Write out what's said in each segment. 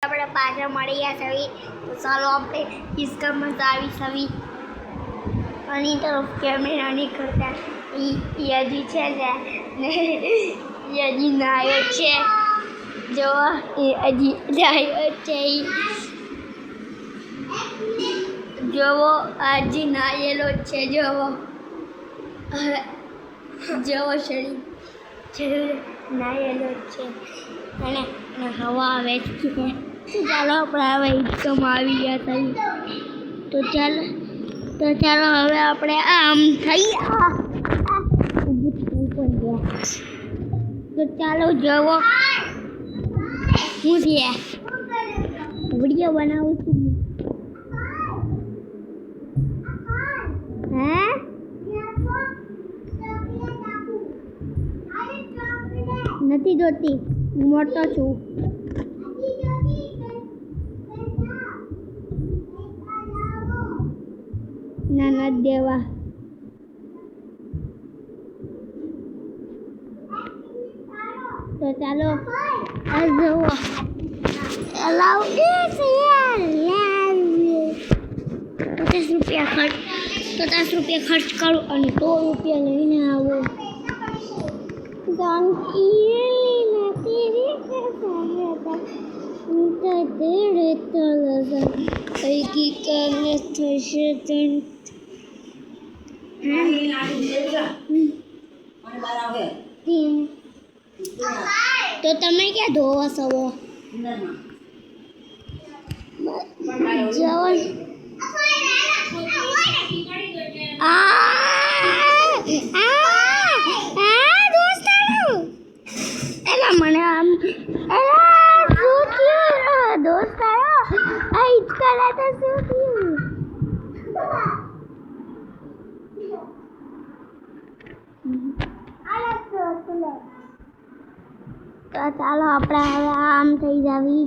આપણે પાછા મળી ગયા સવી તો ચાલો આપણે इसका मजा આવી સવી આની તરફ કેમેરા નહીં કરતા યજી છે ને યજી નાયો છે જો હજી નાયો છે જોવો હજી નાયેલો છે જોવો જોવો શરીર નાયેલો છે અને હવા આવે છે ચાલો આપણે હવે ઇન્કમ આવી ગયા થઈ તો ચાલો હવે આપણે આમ થઈ ઊભું થવું પણ ગયા તો ચાલો જવો હું છે વિડીયો બનાવું છું હે નથી જોતી હું મોટો છું ના નથી દેવા તો ચાલો જુઓ અલાવ 50 રૂપિયા ખર્ચ કરું અને 100 રૂપિયા લઈને આવો તો તમે ક્યાં ધોવા છો મને આમ દોસ્તારો આ હિચકા તો શું થયું તો ચાલો આપણે હવે આમ થઈ જાવી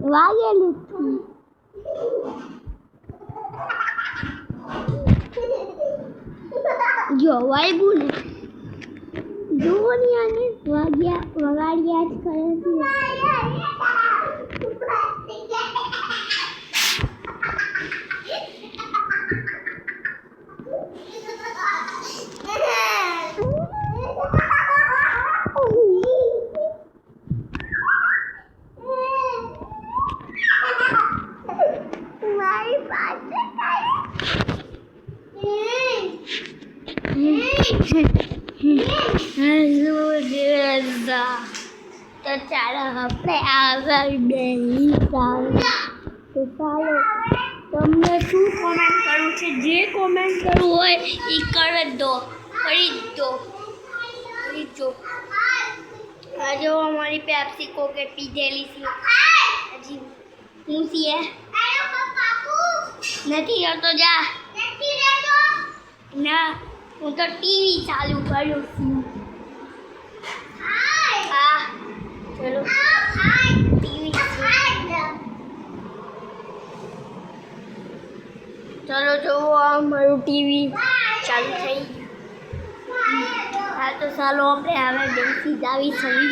વાગેલું જો વાગ્યું ને જુઓ ને આને વગાડ્યા જ કરે છે તો ચાલો આપણે આગળ બેસી તો ચાલો તમને શું કોમેન્ટ કરવું છે જે કોમેન્ટ કરવું હોય એ કરી દો આ જો અમારી પેપ્સી કોકેટ પીધેલી છે હજી હું છીએ નથી જતો જા ના હું તો ટીવી ચાલુ કર્યું છું ચલો ટીવી ચલો જોવો મારું ટીવી ચાલુ થઈ હા તો ચાલો આપણે હવે બેસી જાવી સવી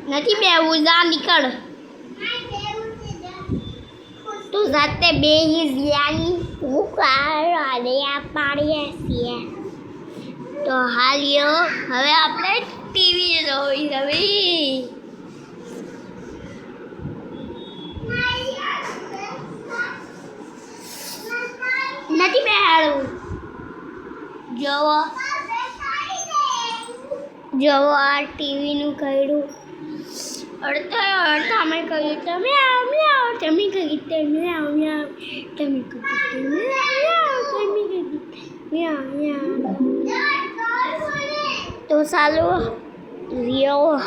નથી બેવું જા નીકળ તું જાતે બેહી જ્યાની હું કાળે પાડીએ છીએ તો હાલ્યો હવે આપણે ટીવી જોઈ રવી નથી બેહાડવું જોવો આ ટીવીનું કર્યું અડધા અમે કહ્યું તમે આવો તમે કહી તમે આવો તમે કહ્યું તો ચાલો રિયો